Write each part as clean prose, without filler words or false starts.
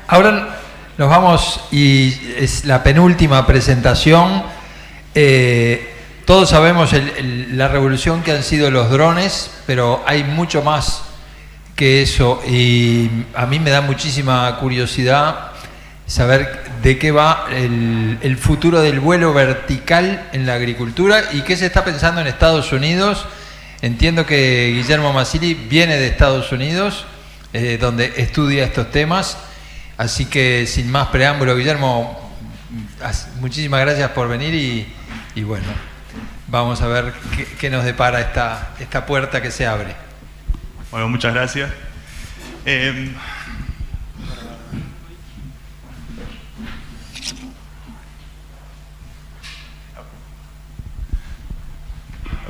Ahora nos vamos y es la penúltima presentación. Todos sabemos la revolución que han sido los drones, pero hay mucho más que eso y a mí me da muchísima curiosidad saber de qué va el futuro del vuelo vertical en la agricultura y qué se está pensando en Estados Unidos. Entiendo que Guillermo Massili viene de Estados Unidos, donde estudia estos temas. Así que sin más preámbulo, Guillermo, muchísimas gracias por venir y bueno, vamos a ver qué nos depara esta puerta que se abre. Bueno, muchas gracias.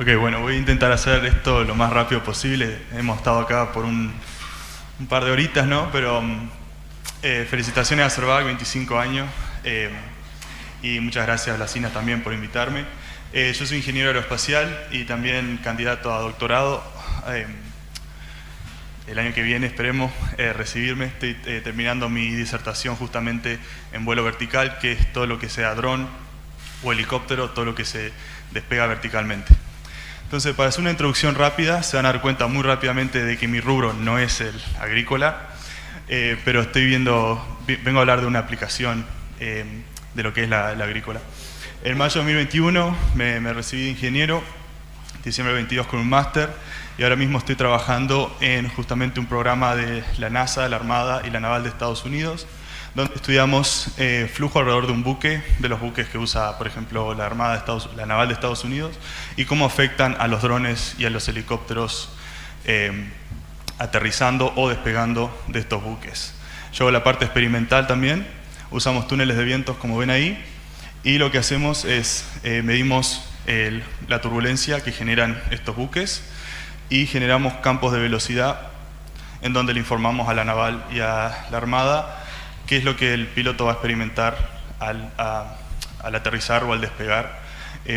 Ok, bueno, voy a intentar hacer esto lo más rápido posible. Hemos estado acá por un par de horitas, ¿no? Pero felicitaciones a Cervac, 25 años. Y muchas gracias a la CINA también por invitarme. Yo soy ingeniero aeroespacial y también candidato a doctorado. El año que viene esperemos recibirme. Estoy terminando mi disertación justamente en vuelo vertical, que es todo lo que sea dron o helicóptero, todo lo que se despega verticalmente. Entonces, para hacer una introducción rápida, se van a dar cuenta muy rápidamente de que mi rubro no es el agrícola, pero vengo a hablar de una aplicación de lo que es la agrícola. En mayo de 2021 me recibí de ingeniero, diciembre del 22 con un máster, y ahora mismo estoy trabajando en justamente un programa de la NASA, la Armada y la Naval de Estados Unidos, donde estudiamos flujo alrededor de un buque, de los buques que usa, por ejemplo, la Naval de Estados Unidos, y cómo afectan a los drones y a los helicópteros aterrizando o despegando de estos buques. Yo hago la parte experimental también, usamos túneles de vientos como ven ahí, y lo que hacemos es medimos la turbulencia que generan estos buques y generamos campos de velocidad en donde le informamos a la Naval y a la Armada qué es lo que el piloto va a experimentar al aterrizar o al despegar,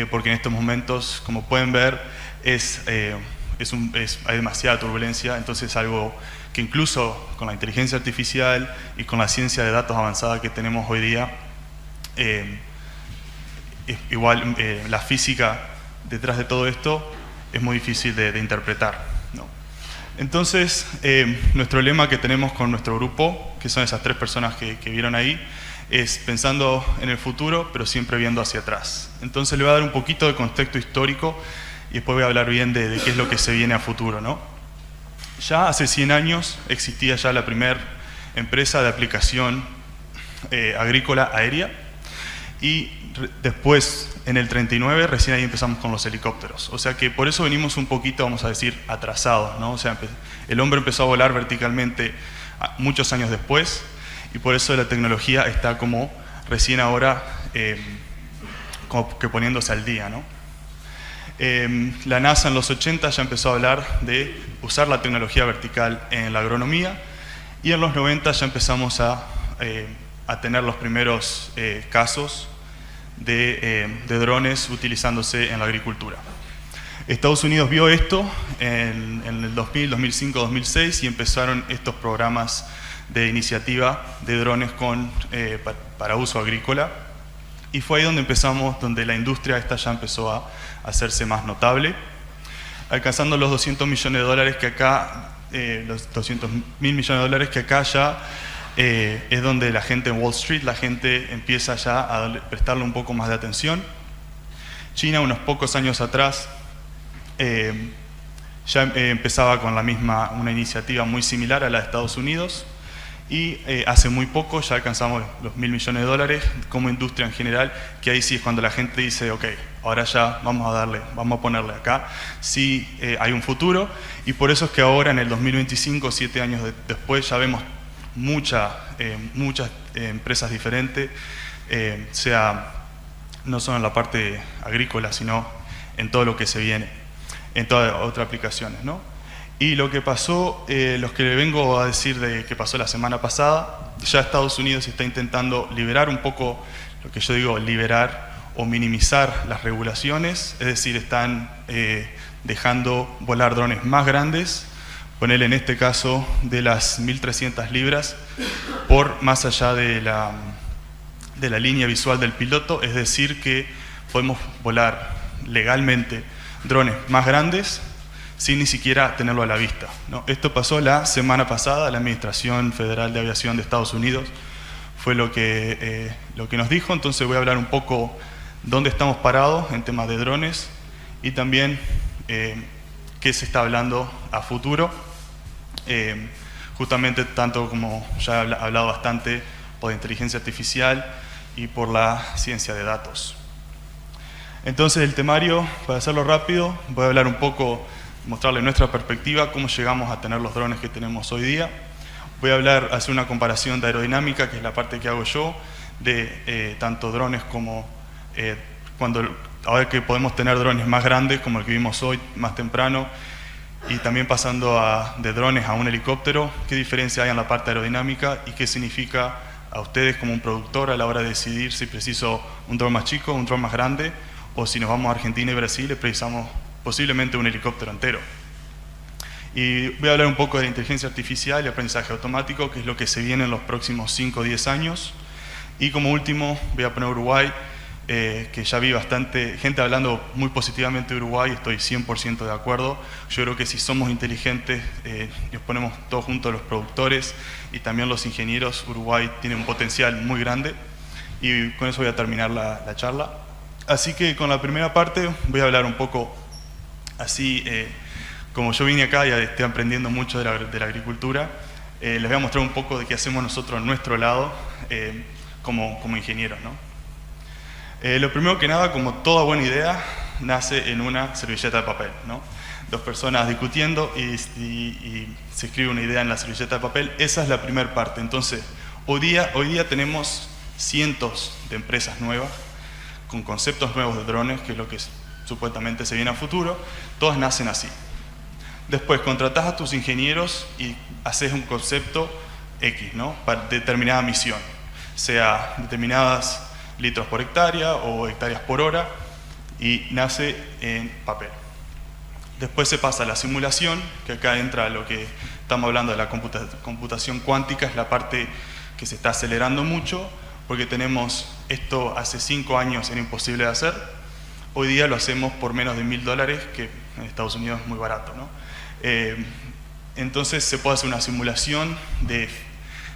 porque en estos momentos, como pueden ver, hay demasiada turbulencia, entonces es algo que incluso con la inteligencia artificial y con la ciencia de datos avanzada que tenemos hoy día, igual la física detrás de todo esto es muy difícil de interpretar, ¿no? Entonces, nuestro lema que tenemos con nuestro grupo, que son esas tres personas que vieron ahí, es pensando en el futuro, pero siempre viendo hacia atrás. Entonces le voy a dar un poquito de contexto histórico y después voy a hablar bien de qué es lo que se viene a futuro, ¿no? Ya hace 100 años existía ya la primera empresa de aplicación agrícola aérea y después, en el 39, recién ahí empezamos con los helicópteros. O sea que por eso venimos un poquito, vamos a decir, atrasados, ¿no? O sea, el hombre empezó a volar verticalmente muchos años después y por eso la tecnología está como recién ahora como que poniéndose al día, ¿no? La NASA en los 80 ya empezó a hablar de usar la tecnología vertical en la agronomía y en los 90 ya empezamos a tener los primeros casos de drones utilizándose en la agricultura. Estados Unidos vio esto en el 2000, 2005, 2006 y empezaron estos programas de iniciativa de drones para uso agrícola. Y fue ahí donde empezamos, donde la industria esta ya empezó a hacerse más notable, alcanzando los 200 millones de dólares que acá, los 200 mil millones de dólares que acá ya es donde la gente en Wall Street, la gente empieza ya a prestarle un poco más de atención. China, unos pocos años atrás, ya empezaba con una iniciativa muy similar a la de Estados Unidos y hace muy poco ya alcanzamos los 1.000 millones de dólares como industria en general, que ahí sí es cuando la gente dice, ok, ahora ya vamos a ponerle acá, sí hay un futuro, y por eso es que ahora en el 2025, 7 años después, ya vemos muchas empresas diferentes, no solo en la parte agrícola, sino en todo lo que se viene, en todas otras aplicaciones, ¿no? Y lo que pasó, los que le vengo a decir de que pasó la semana pasada, ya Estados Unidos está intentando liberar un poco, lo que yo digo, liberar o minimizar las regulaciones, es decir, están dejando volar drones más grandes ponerle en este caso de las 1.300 libras por más allá de la línea visual del piloto, es decir que podemos volar legalmente drones más grandes sin ni siquiera tenerlo a la vista, ¿no? Esto pasó la semana pasada, la Administración Federal de Aviación de Estados Unidos fue lo que nos dijo. Entonces voy a hablar un poco dónde estamos parados en temas de drones y también qué se está hablando a futuro, justamente tanto como ya he hablado bastante por la inteligencia artificial y por la ciencia de datos. Entonces el temario, para hacerlo rápido, voy a hablar un poco, mostrarle nuestra perspectiva, cómo llegamos a tener los drones que tenemos hoy día. Voy a hacer una comparación de aerodinámica, que es la parte que hago yo, de tanto drones como ahora que podemos tener drones más grandes, como el que vimos hoy, más temprano, y también pasando de drones a un helicóptero, qué diferencia hay en la parte aerodinámica y qué significa a ustedes como un productor a la hora de decidir si preciso un dron más chico, un dron más grande, o si nos vamos a Argentina y Brasil y precisamos posiblemente un helicóptero entero. Y voy a hablar un poco de inteligencia artificial y aprendizaje automático, que es lo que se viene en los próximos 5 o 10 años. Y como último voy a poner Uruguay, que ya vi bastante gente hablando muy positivamente de Uruguay, estoy 100% de acuerdo. Yo creo que si somos inteligentes, nos ponemos todos juntos los productores y también los ingenieros, Uruguay tiene un potencial muy grande. Y con eso voy a terminar la charla. Así que con la primera parte voy a hablar un poco así, como yo vine acá y estoy aprendiendo mucho de la agricultura, les voy a mostrar un poco de qué hacemos nosotros a nuestro lado como ingenieros, ¿no? Lo primero que nada, como toda buena idea, nace en una servilleta de papel, ¿no? Dos personas discutiendo y se escribe una idea en la servilleta de papel. Esa es la primera parte. Entonces, hoy día tenemos cientos de empresas nuevas con conceptos nuevos de drones, que es lo que supuestamente se viene a futuro. Todas nacen así. Después contratás a tus ingenieros y haces un concepto X, ¿no? Para determinada misión, sea determinadas litros por hectárea o hectáreas por hora, y nace en papel. Después se pasa a la simulación, que acá entra lo que estamos hablando de la computación cuántica, es la parte que se está acelerando mucho, porque tenemos esto hace 5 años era imposible de hacer, hoy día lo hacemos por menos de $1.000, que en Estados Unidos es muy barato, ¿no? Entonces se puede hacer una simulación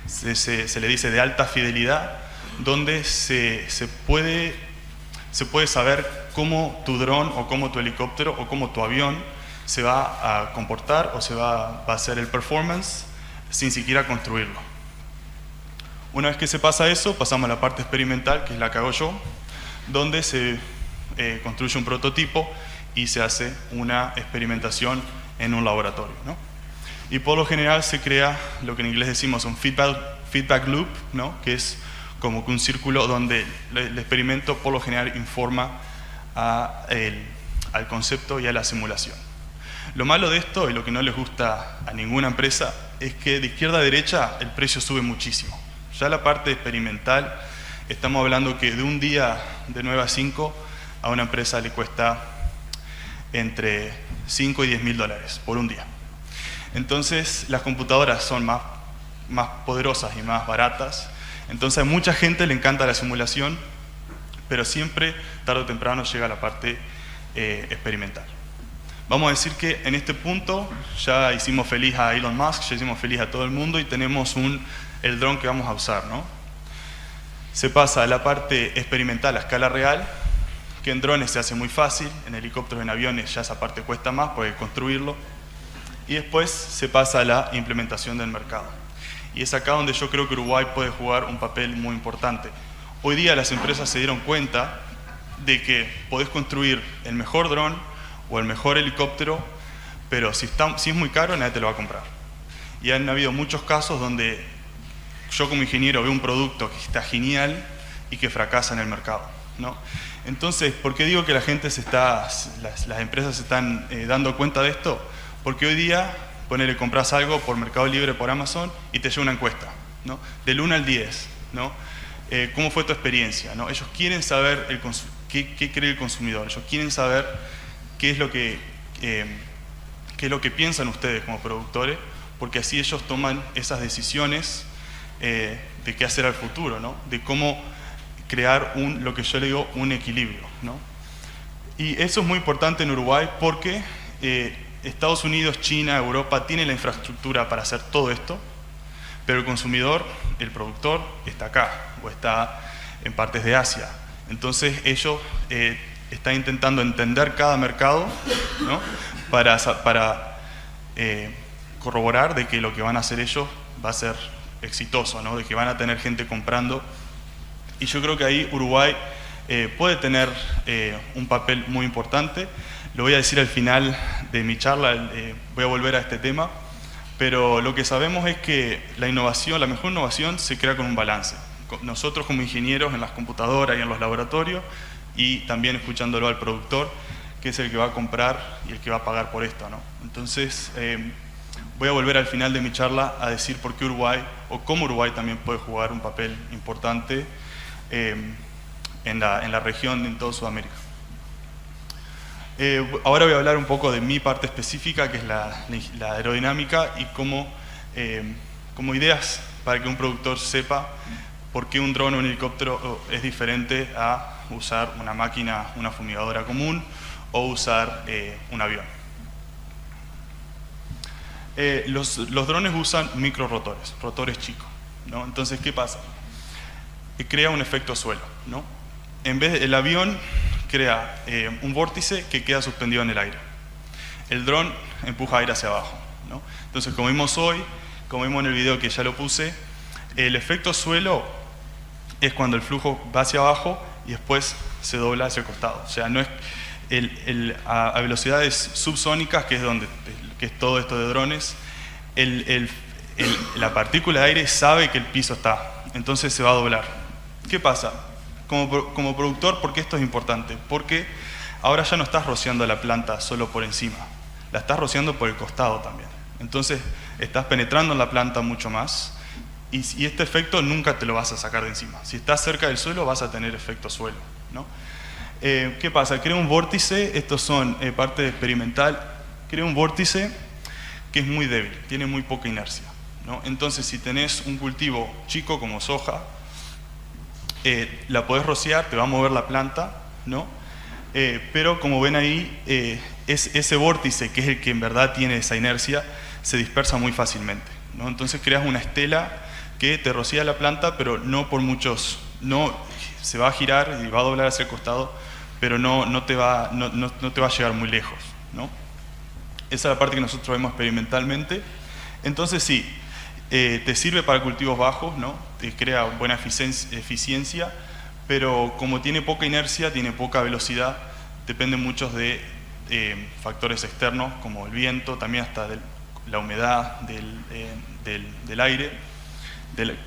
se le dice de alta fidelidad, donde se puede saber cómo tu dron o cómo tu helicóptero o cómo tu avión se va a comportar o va a hacer el performance sin siquiera construirlo. Una vez que se pasa eso, pasamos a la parte experimental, que es la que hago yo, donde se construye un prototipo y se hace una experimentación en un laboratorio, ¿no? Y por lo general se crea lo que en inglés decimos un feedback loop, ¿no? Que es como que un círculo donde el experimento por lo general informa al concepto y a la simulación. Lo malo de esto y lo que no les gusta a ninguna empresa es que de izquierda a derecha el precio sube muchísimo. Ya la parte experimental, estamos hablando que de un día de 9 a 5 a una empresa le cuesta entre 5 y $10.000 por un día. Entonces las computadoras son más poderosas y más baratas. Entonces a mucha gente le encanta la simulación, pero siempre, tarde o temprano, llega la parte experimental. Vamos a decir que en este punto ya hicimos feliz a Elon Musk, ya hicimos feliz a todo el mundo y tenemos el dron que vamos a usar, ¿no? Se pasa a la parte experimental a escala real, que en drones se hace muy fácil, en helicópteros, en aviones ya esa parte cuesta más porque construirlo. Y después se pasa a la implementación del mercado. Y es acá donde yo creo que Uruguay puede jugar un papel muy importante. Hoy día las empresas se dieron cuenta de que podés construir el mejor dron o el mejor helicóptero, pero si es muy caro nadie te lo va a comprar. Y han habido muchos casos donde yo como ingeniero veo un producto que está genial y que fracasa en el mercado, ¿no? Entonces, ¿por qué digo que las empresas se están dando cuenta de esto? Porque hoy día, compras algo por Mercado Libre, por Amazon, y te llega una encuesta, ¿no? Del 1 al 10, ¿no? ¿Cómo fue tu experiencia, ¿no? Ellos quieren saber qué cree el consumidor, ellos quieren saber qué es lo que qué es lo que piensan ustedes como productores, porque así ellos toman esas decisiones de qué hacer al futuro, ¿no? De cómo crear lo que yo le digo, un equilibrio, ¿no? Y eso es muy importante en Uruguay porque Estados Unidos, China, Europa tienen la infraestructura para hacer todo esto, pero el consumidor, el productor, está acá o está en partes de Asia. Entonces ellos están intentando entender cada mercado, ¿no? para corroborar de que lo que van a hacer ellos va a ser exitoso, ¿no? De que van a tener gente comprando. Y yo creo que ahí Uruguay puede tener un papel muy importante. Lo voy a decir al final de mi charla, voy a volver a este tema, pero lo que sabemos es que la innovación, la mejor innovación se crea con un balance. Nosotros como ingenieros en las computadoras y en los laboratorios, y también escuchándolo al productor, que es el que va a comprar y el que va a pagar por esto, ¿no? Entonces, voy a volver al final de mi charla a decir por qué Uruguay, o cómo Uruguay también puede jugar un papel importante en la región, en toda Sudamérica. Ahora voy a hablar un poco de mi parte específica, que es la aerodinámica, y como ideas para que un productor sepa por qué un dron o un helicóptero es diferente a usar una máquina, una fumigadora común, o usar un avión. Los drones usan microrotores, rotores chicos, ¿no? Entonces, ¿qué pasa? Crea un efecto suelo, ¿no? En vez el avión crea un vórtice que queda suspendido en el aire. El dron empuja aire hacia abajo, ¿no? Entonces, como vimos hoy, como vimos en el video que ya lo puse, el efecto suelo es cuando el flujo va hacia abajo y después se dobla hacia el costado. O sea, no es a velocidades subsónicas, que es todo esto de drones, la partícula de aire sabe que el piso está, entonces se va a doblar. ¿Qué pasa? Como productor, ¿por qué esto es importante? Porque ahora ya no estás rociando la planta solo por encima, la estás rociando por el costado también. Entonces estás penetrando en la planta mucho más, y este efecto nunca te lo vas a sacar de encima. Si estás cerca del suelo vas a tener efecto suelo, ¿no? ¿Qué pasa? Crea un vórtice, estos son parte experimental, crea un vórtice que es muy débil, tiene muy poca inercia, ¿no? Entonces, si tenés un cultivo chico como soja, la podés rociar, te va a mover la planta, ¿no? Pero como ven ahí, ese vórtice, que es el que en verdad tiene esa inercia, se dispersa muy fácilmente, ¿no? Entonces creas una estela que te rocía la planta, pero no por muchos, se va a girar y va a doblar hacia el costado, pero no te va a llegar muy lejos, ¿no? Esa es la parte que nosotros vemos experimentalmente. Entonces sí, te sirve para cultivos bajos, ¿no? Te crea buena eficiencia, pero como tiene poca inercia, tiene poca velocidad, depende mucho de factores externos como el viento, también hasta de la humedad del aire,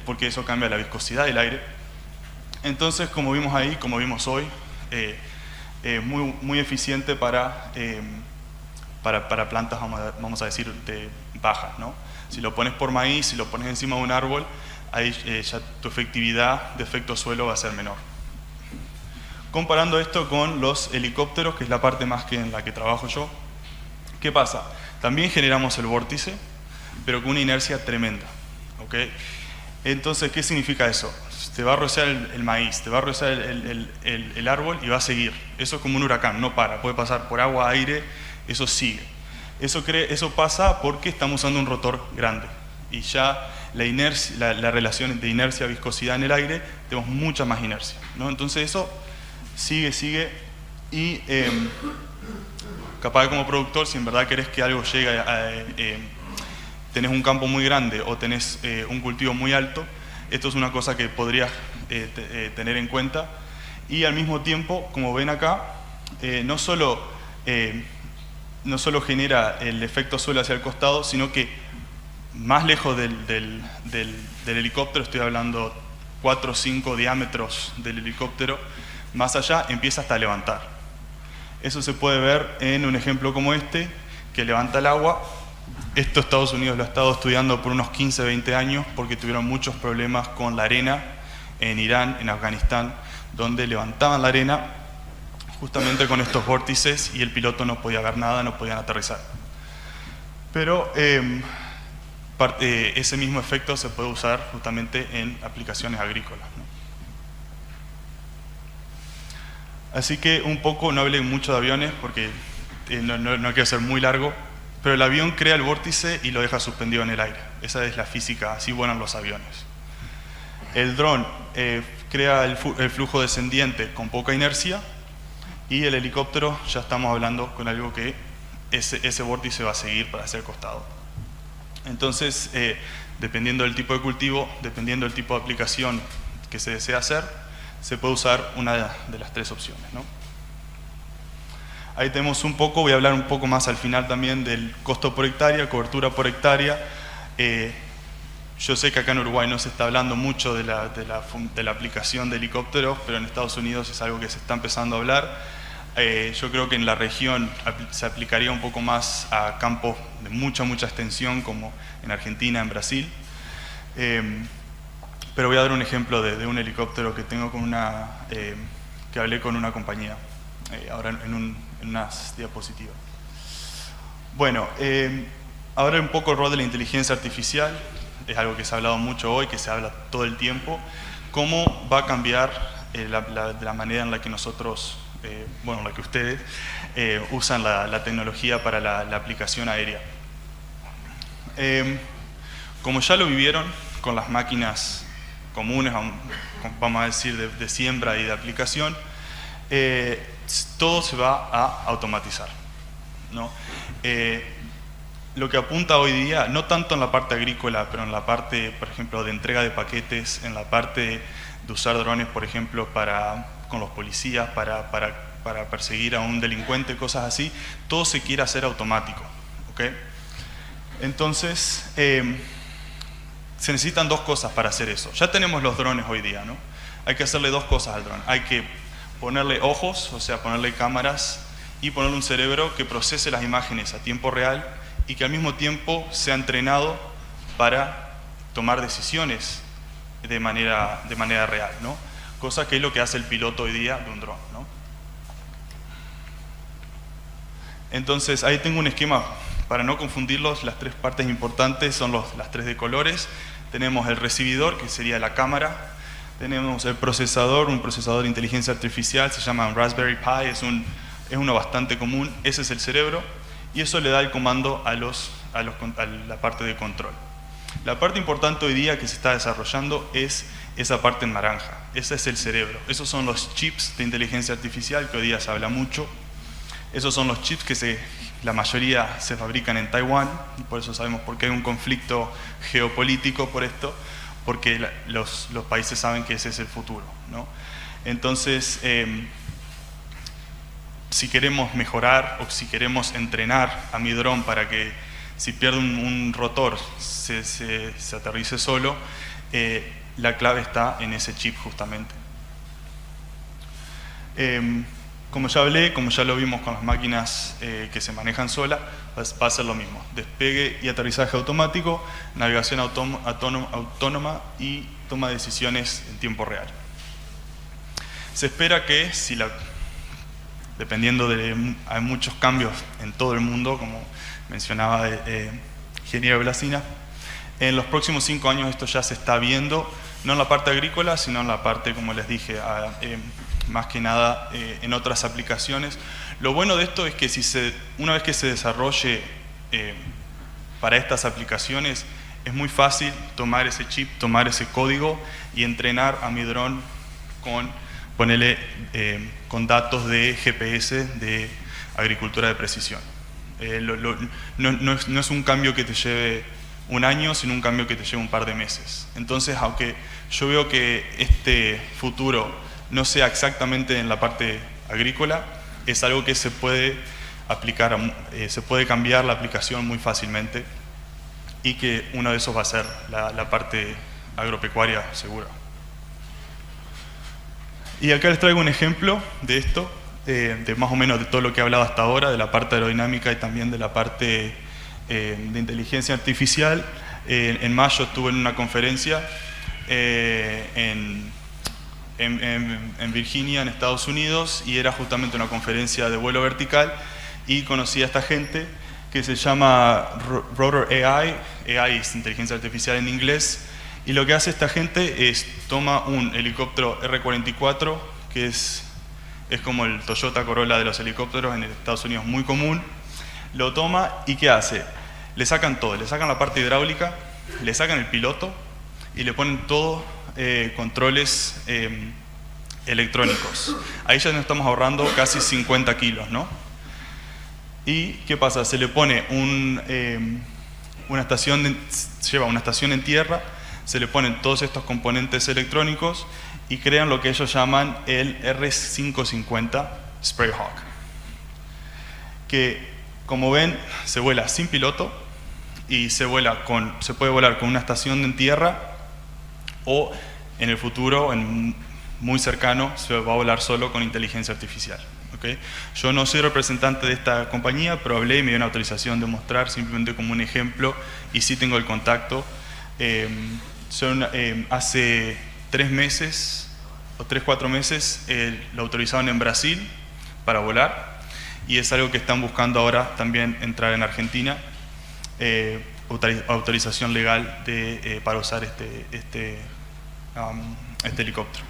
porque eso cambia la viscosidad del aire. Entonces, como vimos ahí, como vimos hoy, muy eficiente para plantas, vamos a decir, bajas, ¿no? Si lo pones por maíz, si lo pones encima de un árbol, ahí ya tu efectividad de efecto suelo va a ser menor. Comparando esto con los helicópteros, que es la parte más que en la que trabajo yo, ¿qué pasa? También generamos el vórtice, pero con una inercia tremenda, ¿ok? Entonces, ¿qué significa eso? Te va a rociar el maíz, te va a rociar el árbol y va a seguir. Eso es como un huracán, no para, puede pasar por agua, aire, eso sigue. Eso pasa porque estamos usando un rotor grande y ya la relación de inercia-viscosidad en el aire, tenemos mucha más inercia, ¿no? Entonces eso sigue y capaz como productor, si en verdad querés que algo llegue tenés un campo muy grande o tenés un cultivo muy alto, esto es una cosa que podrías tener en cuenta. Y al mismo tiempo, como ven acá, no solo genera el efecto suelo hacia el costado, sino que más lejos del helicóptero, estoy hablando 4 o 5 diámetros del helicóptero, más allá empieza hasta a levantar. Eso se puede ver en un ejemplo como este, que levanta el agua. Esto Estados Unidos lo ha estado estudiando por unos 15, 20 años porque tuvieron muchos problemas con la arena en Irán, en Afganistán, donde levantaban la arena justamente con estos vórtices y el piloto no podía ver nada, no podían aterrizar. Pero ese mismo efecto se puede usar justamente en aplicaciones agrícolas, ¿no? Así que un poco, no hablé mucho de aviones porque no quiero ser muy largo, pero el avión crea el vórtice y lo deja suspendido en el aire. Esa es la física, así vuelan los aviones. El dron crea el flujo descendiente con poca inercia, y el helicóptero ya estamos hablando con algo que ese vórtice va a seguir para hacia el costado. Entonces, dependiendo del tipo de cultivo, dependiendo del tipo de aplicación que se desea hacer, se puede usar una de las tres opciones, ¿no? Ahí tenemos un poco, voy a hablar un poco más al final también del costo por hectárea, cobertura por hectárea. Yo sé que acá en Uruguay no se está hablando mucho de la aplicación de helicópteros, pero en Estados Unidos es algo que se está empezando a hablar. Yo creo que en la región se aplicaría un poco más a campos de mucha extensión, como en Argentina, en Brasil. Pero voy a dar un ejemplo de un helicóptero que tengo con que hablé con una compañía, ahora en unas diapositivas. Bueno, ahora un poco el rol de la inteligencia artificial. Es algo que se ha hablado mucho hoy, que se habla todo el tiempo. ¿Cómo va a cambiar la manera en la que nosotros, en la que ustedes usan la tecnología para la aplicación aérea? Como ya lo vivieron con las máquinas comunes, vamos a decir, de siembra y de aplicación, todo se va a automatizar, ¿no? Lo que apunta hoy día, no tanto en la parte agrícola, pero en la parte, por ejemplo, de entrega de paquetes, en la parte de usar drones, por ejemplo, con los policías, para perseguir a un delincuente, cosas así, todo se quiere hacer automático, ¿ok? Entonces, se necesitan dos cosas para hacer eso. Ya tenemos los drones hoy día, ¿no? Hay que hacerle dos cosas al dron. Hay que ponerle ojos, o sea, ponerle cámaras, y ponerle un cerebro que procese las imágenes a tiempo real y que al mismo tiempo sea entrenado para tomar decisiones de manera real, ¿no? Cosa que es lo que hace el piloto hoy día de un dron, ¿no? Entonces, ahí tengo un esquema para no confundirlos. Las tres partes importantes son las tres de colores. Tenemos el recibidor, que sería la cámara. Tenemos el procesador, un procesador de inteligencia artificial, se llama un Raspberry Pi, es uno bastante común. Ese es el cerebro, y eso le da el comando a la parte de control. La parte importante hoy día que se está desarrollando es esa parte en naranja. Ese es el cerebro. Esos son los chips de inteligencia artificial, que hoy día se habla mucho. Esos son los chips que la mayoría se fabrican en Taiwán, y por eso sabemos por qué hay un conflicto geopolítico por esto, porque los países saben que ese es el futuro, ¿no? Entonces, si queremos mejorar o si queremos entrenar a mi dron para que si pierde un rotor se aterrice solo, la clave está en ese chip justamente. Como ya hablé, como ya lo vimos con las máquinas que se manejan sola, va a ser lo mismo. Despegue y aterrizaje automático, navegación autónoma y toma de decisiones en tiempo real. Se espera que, dependiendo hay muchos cambios en todo el mundo, como mencionaba ingeniero Blasina, en los próximos 5 años esto ya se está viendo, no en la parte agrícola, sino en la parte, como les dije, más que nada en otras aplicaciones. Lo bueno de esto es que una vez que se desarrolle para estas aplicaciones, es muy fácil tomar ese chip, tomar ese código y entrenar a mi dron con datos de GPS de agricultura de precisión. No es un cambio que te lleve un año, sino un cambio que te lleve un par de meses. Entonces, aunque yo veo que este futuro no sea exactamente en la parte agrícola, es algo que se puede aplicar, se puede cambiar la aplicación muy fácilmente, y que uno de esos va a ser la parte agropecuaria segura. Y acá les traigo un ejemplo de esto, de más o menos de todo lo que he hablado hasta ahora, de la parte aerodinámica y también de la parte de inteligencia artificial. En mayo estuve en una conferencia en Virginia, en Estados Unidos, y era justamente una conferencia de vuelo vertical, y conocí a esta gente que se llama Rotor AI. AI es inteligencia artificial en inglés. Y lo que hace esta gente es toma un helicóptero R-44, que es como el Toyota Corolla de los helicópteros en Estados Unidos, muy común. Lo toma y ¿qué hace? Le sacan todo, le sacan la parte hidráulica, le sacan el piloto y le ponen todo controles electrónicos. Ahí ya nos estamos ahorrando casi 50 kilos, ¿no? ¿Y qué pasa? Se le pone una estación, lleva una estación en tierra, se le ponen todos estos componentes electrónicos y crean lo que ellos llaman el R550 Sprayhawk, que como ven se vuela sin piloto y se puede volar con una estación en tierra, o en el futuro, muy cercano, se va a volar solo con inteligencia artificial. ¿Okay? Yo no soy representante de esta compañía, pero hablé y me dio una autorización de mostrar simplemente como un ejemplo, y sí tengo el contacto. Hace 3 meses o 3-4 meses lo autorizaron en Brasil para volar, y es algo que están buscando ahora también entrar en Argentina, autorización legal para usar este helicóptero.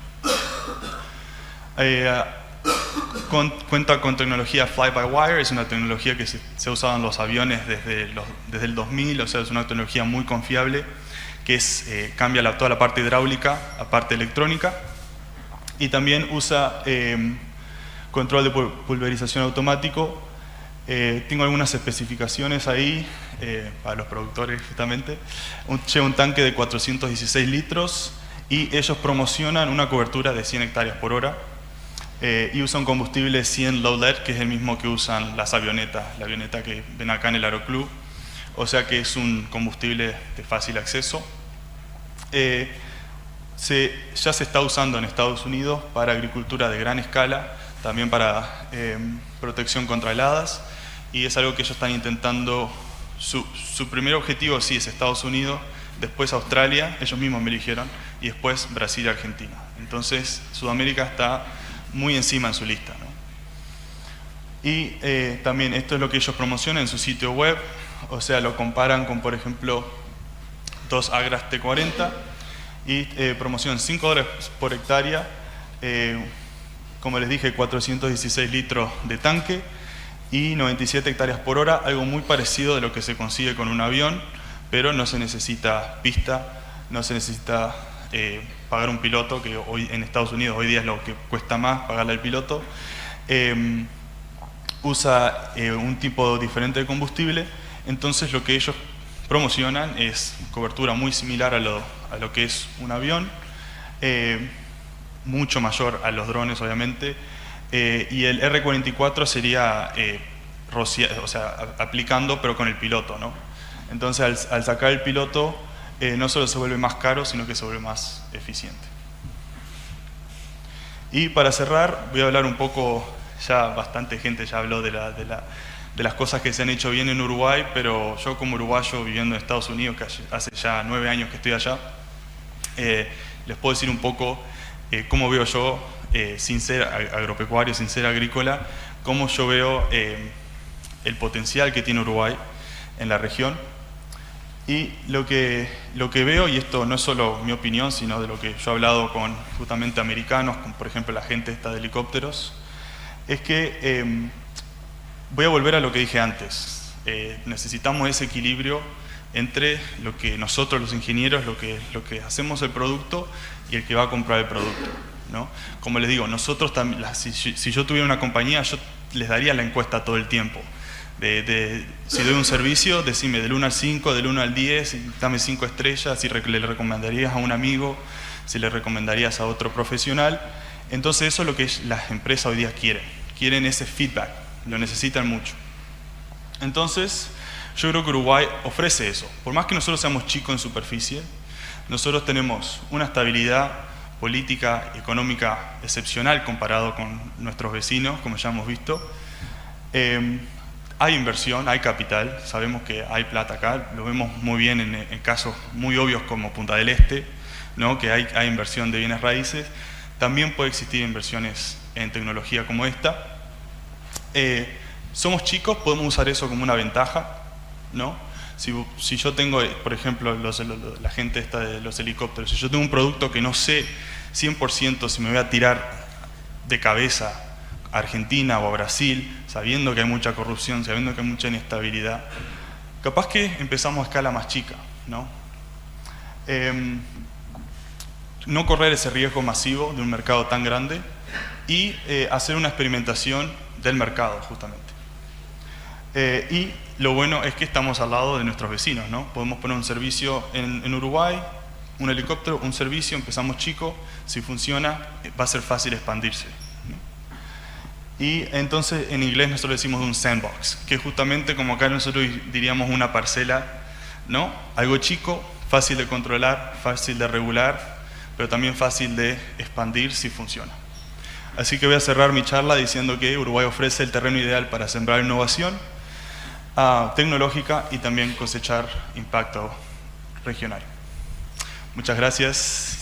Cuenta con tecnología fly-by-wire, es una tecnología que se ha usado en los aviones desde el 2000, o sea, es una tecnología muy confiable, que cambia toda la parte hidráulica a parte electrónica, y también usa control de pulverización automático. Tengo algunas especificaciones ahí para los productores justamente. Lleva un tanque de 416 litros y ellos promocionan una cobertura de 100 hectáreas por hora, y usan combustible 100 low lead, que es el mismo que usan las avionetas, la avioneta que ven acá en el Aeroclub, o sea que es un combustible de fácil acceso. Ya se está usando en Estados Unidos para agricultura de gran escala, también para protección contra heladas, y es algo que ellos están intentando. Su primer objetivo sí es Estados Unidos, después Australia, ellos mismos me eligieron, y después Brasil y Argentina. Entonces Sudamérica está muy encima en su lista, ¿no? Y también esto es lo que ellos promocionan en su sitio web, o sea, lo comparan con, por ejemplo, 2 Agras T40, y promocionan $5 por hectárea, como les dije, 416 litros de tanque y 97 hectáreas por hora, algo muy parecido de lo que se consigue con un avión, pero no se necesita pista, no se necesita pagar un piloto, que hoy en Estados Unidos hoy día es lo que cuesta más, pagarle al piloto. Usa un tipo diferente de combustible, entonces lo que ellos promocionan es cobertura muy similar a lo que es un avión, mucho mayor a los drones obviamente, y el R-44 sería aplicando pero con el piloto, ¿no? Entonces al sacar el piloto no solo se vuelve más caro, sino que se vuelve más eficiente. Y para cerrar voy a hablar un poco, ya bastante gente ya habló de las cosas que se han hecho bien en Uruguay, pero yo como uruguayo viviendo en Estados Unidos, que hace ya 9 años que estoy allá, les puedo decir un poco cómo veo yo, sin ser agropecuario, sin ser agrícola, cómo yo veo el potencial que tiene Uruguay en la región. Y lo que veo, y esto no es solo mi opinión, sino de lo que yo he hablado con justamente americanos, con por ejemplo la gente esta de helicópteros, es que voy a volver a lo que dije antes. Necesitamos ese equilibrio entre lo que nosotros los ingenieros, lo que hacemos el producto, y el que va a comprar el producto, ¿no? Como les digo, nosotros también, si yo tuviera una compañía, yo les daría la encuesta todo el tiempo. Si doy un servicio, decime del 1 al 5, del 1 al 10, dame 5 estrellas, si le recomendarías a un amigo, si le recomendarías a otro profesional. Entonces eso es lo que las empresas hoy día quieren ese feedback, lo necesitan mucho. Entonces yo creo que Uruguay ofrece eso. Por más que nosotros seamos chicos en superficie, nosotros tenemos una estabilidad política, económica excepcional comparado con nuestros vecinos, como ya hemos visto. Hay inversión, hay capital, sabemos que hay plata acá, lo vemos muy bien en casos muy obvios como Punta del Este, ¿no? Que hay inversión de bienes raíces. También puede existir inversiones en tecnología como esta. somos chicos, podemos usar eso como una ventaja, ¿no? Si yo tengo, por ejemplo, la gente esta de los helicópteros, si yo tengo un producto que no sé 100% si me voy a tirar de cabeza a Argentina o a Brasil, sabiendo que hay mucha corrupción, sabiendo que hay mucha inestabilidad, capaz que empezamos a escala más chica, ¿no? No correr ese riesgo masivo de un mercado tan grande y hacer una experimentación del mercado, justamente. Y lo bueno es que estamos al lado de nuestros vecinos, ¿no? Podemos poner un servicio en Uruguay, un helicóptero, un servicio, empezamos chico, si funciona va a ser fácil expandirse, ¿no? Y entonces en inglés nosotros decimos un sandbox, que es justamente como acá nosotros diríamos una parcela, ¿no? Algo chico, fácil de controlar, fácil de regular, pero también fácil de expandir si funciona. Así que voy a cerrar mi charla diciendo que Uruguay ofrece el terreno ideal para sembrar innovación tecnológica y también cosechar impacto regional. Muchas gracias.